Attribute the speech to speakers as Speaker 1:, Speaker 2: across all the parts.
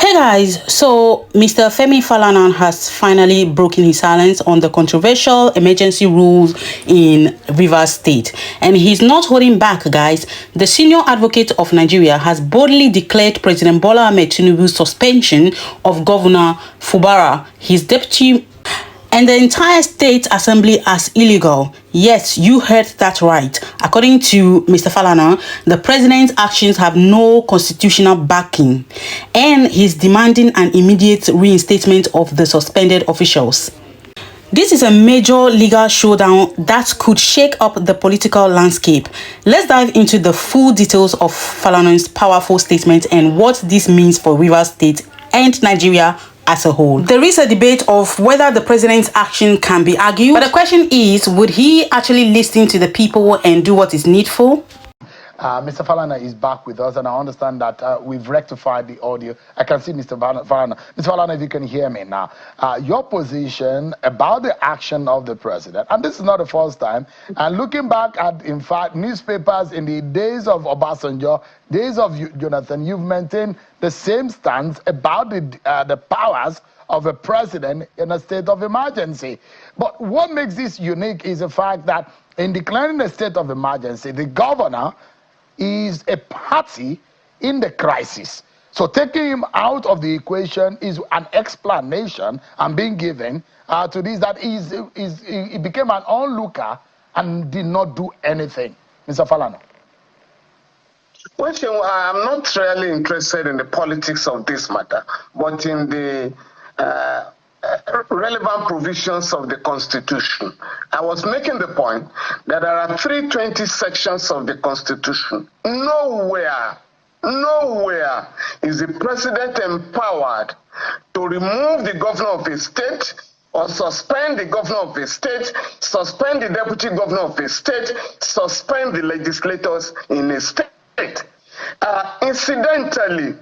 Speaker 1: Hey guys, so Mr. Femi Falana has finally broken his silence on the controversial emergency rules in Rivers State. And he's not holding back, guys. The senior advocate of Nigeria has boldly declared President Bola Ahmed Tinubu's suspension of Governor Fubara, his deputy, and the entire state assembly as illegal. Yes, you heard that right. According to Mr. Falana, the president's actions have no constitutional backing, and he's demanding an immediate reinstatement of the suspended officials. This is a major legal showdown that could shake up the political landscape. Let's dive into the full details of Falana's powerful statement and what this means for Rivers State and Nigeria as a whole. There is a debate of whether the president's action can be argued, but the question is, would he actually listen to the people and do what is needful?
Speaker 2: Mr. Falana is back with us, and I understand that we've rectified the audio. I can see Mr. Falana. Mr. Falana, if you can hear me now, your position about the action of the president, and this is not the first time, and looking back at, in fact, newspapers in the days of Obasanjo, days of Jonathan, you've maintained the same stance about the powers of a president in a state of emergency. But what makes this unique is the fact that in declaring a state of emergency, the governor is a party in the crisis. So taking him out of the equation is an explanation I'm being given to this, that he became an onlooker and did not do anything. Mr. Falana.
Speaker 3: Well, I'm not really interested in the politics of this matter, but in the relevant provisions of the Constitution. I was making the point that there are 320 sections of the Constitution. Nowhere is the president empowered to remove the governor of a state or suspend the governor of a state, suspend the deputy governor of a state, suspend the legislators in a state. Incidentally,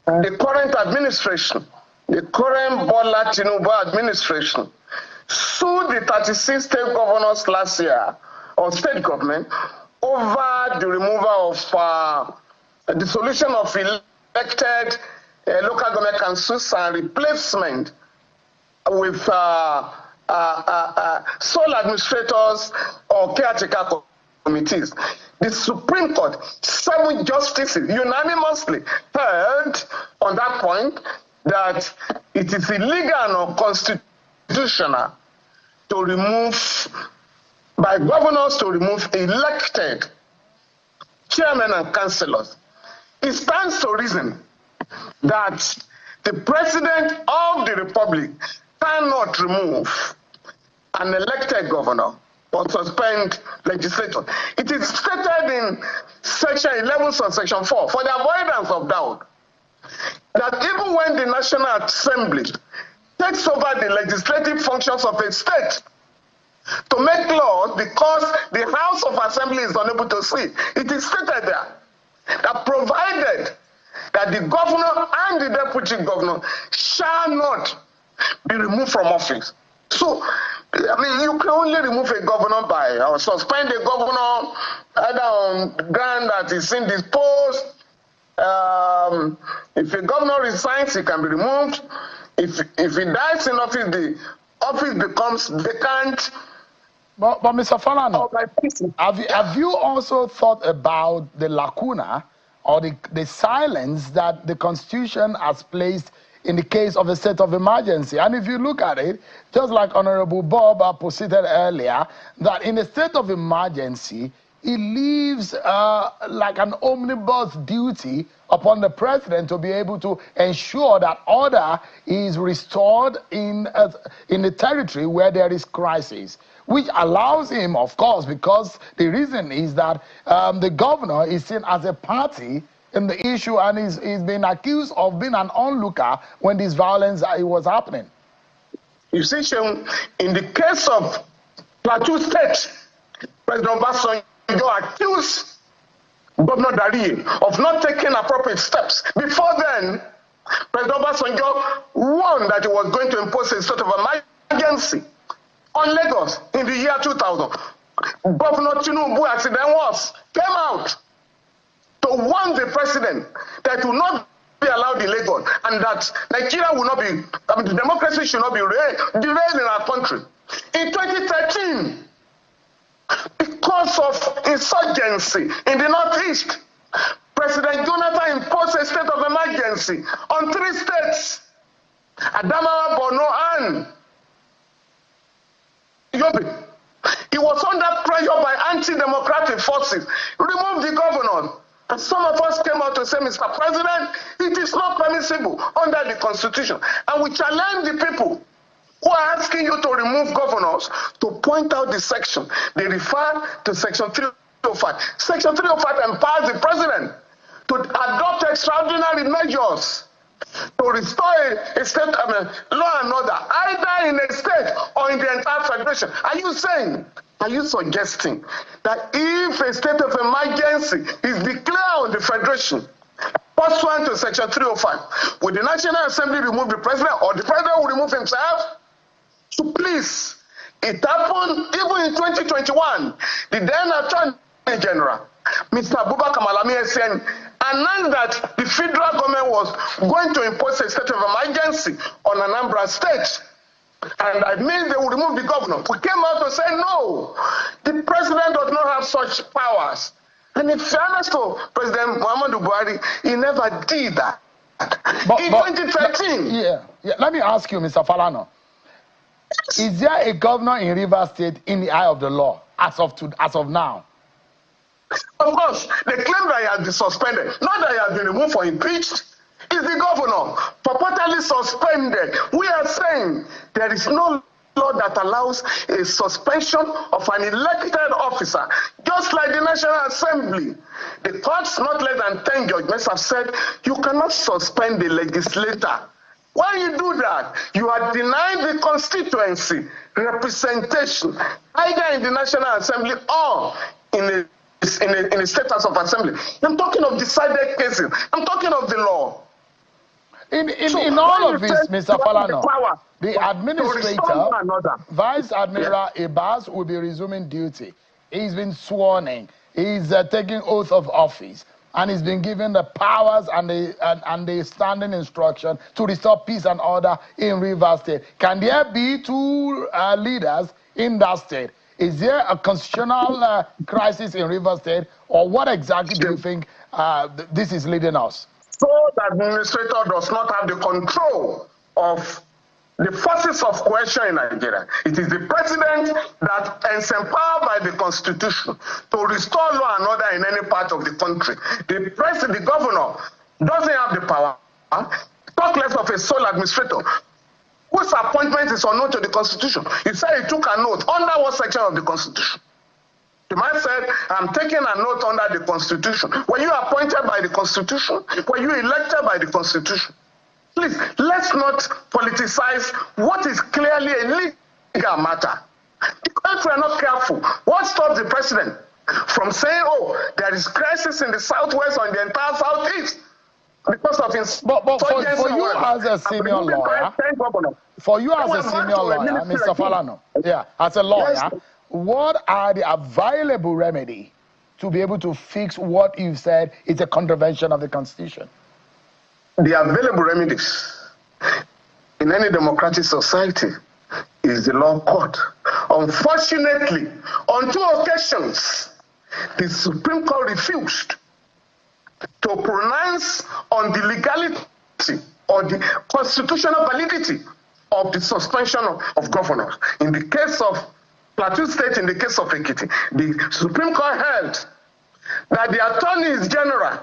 Speaker 3: the current administration, the current Bola Tinubu administration, sued the 36 state governors last year, or state government, over the removal of the dissolution of elected local government councils and replacement with sole administrators or caretaker committees. The Supreme Court, 7 justices unanimously heard on that point that it is illegal and unconstitutional to remove, by governors to remove elected chairmen and councillors. It stands to reason that the president of the republic cannot remove an elected governor or suspend legislature. It is stated in section 11 subsection 4, for the avoidance of doubt, that even when the National Assembly takes over the legislative functions of a state to make laws because the House of Assembly is unable to see, it is stated there that provided that the governor and the deputy governor shall not be removed from office. So, I mean, you can only remove a governor by, or suspend a governor either on ground that is indisposed. If a governor resigns, he can be removed. If he dies in office, the office becomes vacant.
Speaker 2: But Mr. Falana, have you also thought about the lacuna or the silence that the Constitution has placed in the case of a state of emergency? And if you look at it, just like Honorable Bob posited earlier, that in a state of emergency, it leaves like an omnibus duty upon the president to be able to ensure that order is restored in the territory where there is crisis, which allows him, of course, because the reason is that the governor is seen as a party in the issue and is being accused of being an onlooker when this violence was happening.
Speaker 3: You see, Sean, in the case of Plateau State, President Obasanjo accused Governor Dari of not taking appropriate steps. Before then, President Obasanjo warned that he was going to impose a state of emergency on Lagos in the year 2000. Governor Tinubu, as it then was, came out to warn the president that will not be allowed in Lagos and that Nigeria will not be, democracy should not be derailed in our country. In 2013, because of insurgency in the Northeast, President Jonathan imposed a state of emergency on 3 states, Adamawa, Borno, and Yobe. He was under pressure by anti-democratic forces. Remove the governor. And some of us came out to say, Mr. President, it is not permissible under the Constitution. And we challenge the people who are asking you to remove governors to point out the section. They refer to Section 305. Section 305 empowers the president to adopt extraordinary measures to restore a state, law and order, either in a state or in the entire federation. Are you suggesting that if a state of emergency is declared on the federation, pursuant to Section 305, will the National Assembly remove the president, or the president will remove himself? So please, it happened even in 2021. The then Attorney General, Mr. Abubakar Malami Essien, announced that the federal government was going to impose a state of emergency on Anambra State. And that means they will remove the governor. We came out to say no, the president does not have such powers. And in fairness to President Muhammadu Buhari, he never did that. In 2013.
Speaker 2: Yeah. Let me ask you, Mr. Falana. Is there a governor in Rivers State in the eye of the law as of now?
Speaker 3: Of course, they claim that he has been suspended, not that he has been removed or impeached. Is the governor purportedly suspended? We are saying there is no law that allows a suspension of an elected officer, just like the National Assembly. The courts, not less than 10 judgments, have said you cannot suspend the legislator. When you do that, you are denying the constituency representation, either in the National Assembly or in a status of assembly. I'm talking of decided cases. I'm talking of the law.
Speaker 2: In all of this, Mr. Falana, the administrator, Vice Admiral Ibas, will be resuming duty. He's been sworn in. He's taking oath of office. And he's been given the powers and the standing instruction to restore peace and order in Rivers State. Can there be 2 leaders in that state? Is there a constitutional crisis in Rivers State, or what exactly do you think this is leading us?
Speaker 3: So the administrator does not have the control of the forces of coercion in Nigeria. It is the president that is empowered by the Constitution to restore law and order in any part of the country. The governor doesn't have the power, talk less of a sole administrator, whose appointment is unknown to the Constitution. You say he took an oath under what section of the Constitution? The man said, I'm taking an oath under the Constitution. Were you appointed by the Constitution? Were you elected by the Constitution? Please, let's not politicize what is clearly a legal matter. If we are not careful, what stops the president from saying, oh, there is crisis in the southwest or in the entire southeast because of his...
Speaker 2: But for you as a senior lawyer, Mr. Falana, as a lawyer, yes, what are the available remedies to be able to fix what you said is a contravention of the Constitution?
Speaker 3: The available remedies in any democratic society is the law court. Unfortunately, on 2 occasions, the Supreme Court refused to pronounce on the legality or the constitutional validity of the suspension of governors. In the case of Plateau State, in the case of Ekiti, the Supreme Court held that the attorneys general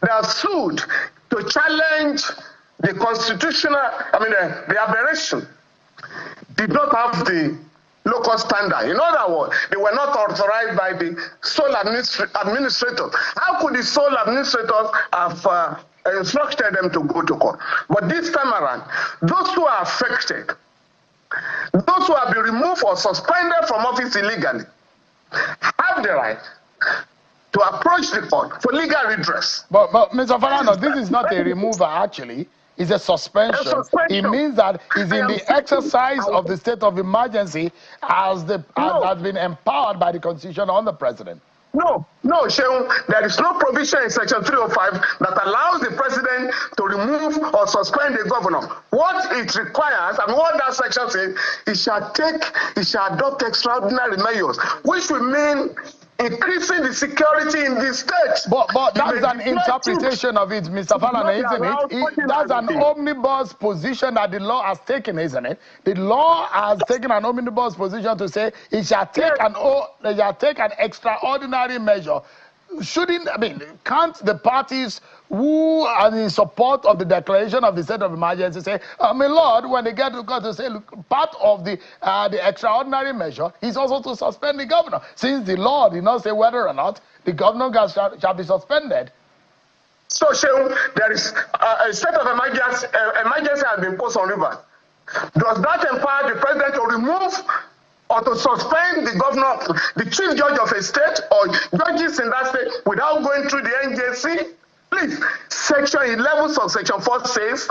Speaker 3: that sued to challenge the constitutional, the aberration, did not have the local standard. In other words, they were not authorized by the sole administrators. How could the sole administrators have instructed them to go to court? But this time around, those who are affected, those who have been removed or suspended from office illegally, have the right to approach the court for legal redress.
Speaker 2: But Mr. Falana, this is not a removal actually. It's a suspension. It means that he's in the exercise of the state of emergency has been empowered by the Constitution on the president.
Speaker 3: No, Sheung, there is no provision in Section 305 that allows the president to remove or suspend the governor. What it requires, and what that section says, it shall adopt extraordinary measures, which will mean increasing the security in the state.
Speaker 2: But that's an interpretation of it, Mr. Falana, isn't it? That's an omnibus position that the law has taken, isn't it? The law has taken an omnibus position to say it shall take an extraordinary measure. Can't the parties who are in support of the declaration of the state of emergency say, my Lord, when they get to court to say, look, part of the extraordinary measure is also to suspend the governor, since the law did not say whether or not the governor shall be suspended.
Speaker 3: So, Sheung, there is a state of emergency has been imposed on Rivers. Does that empower the president to remove or to suspend the governor, the chief judge of a state, or judges in that state without going through the NJC? Please, Section 11 of Section 4 says,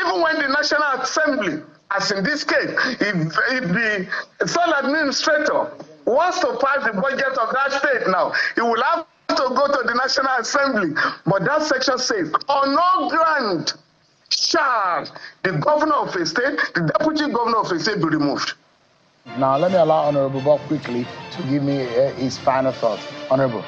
Speaker 3: even when the National Assembly, as in this case, if the sole administrator wants to pass the budget of that state now, he will have to go to the National Assembly. But that section says, on no ground shall the governor of a state, the deputy governor of a state be removed.
Speaker 2: Now, let me allow Honorable Bob quickly to give me his final thoughts. Honorable.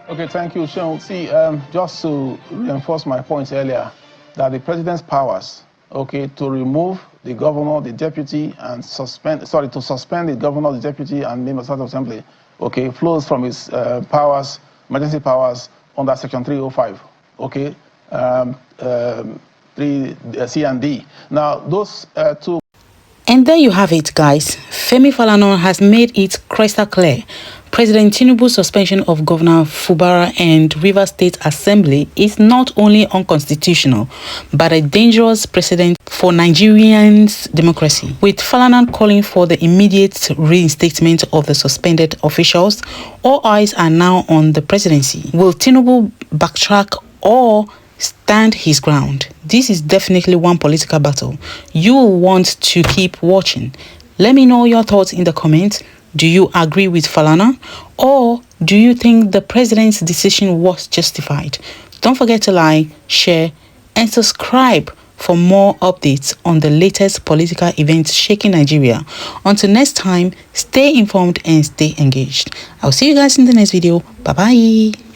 Speaker 4: Okay, thank you, Sean. See, just to reinforce my points earlier, that the president's powers, okay, to remove the governor, the deputy, and to suspend the governor, the deputy, and members of the assembly, okay, flows from his powers, emergency powers under Section 305, okay, C and D. Now, those two.
Speaker 1: And there you have it, guys. Femi Falana has made it crystal clear. President Tinubu's suspension of Governor Fubara and Rivers State Assembly is not only unconstitutional, but a dangerous precedent for Nigerians' democracy. With Falana calling for the immediate reinstatement of the suspended officials, all eyes are now on the presidency. Will Tinubu backtrack or stand his ground? This is definitely one political battle you will want to keep watching. Let me know your thoughts in the comments. Do you agree with Falana, or do you think the president's decision was justified? Don't forget to like, share, and subscribe for more updates on the latest political events shaking Nigeria. Until next time, stay informed and stay engaged. I'll see you guys in the next video. Bye bye.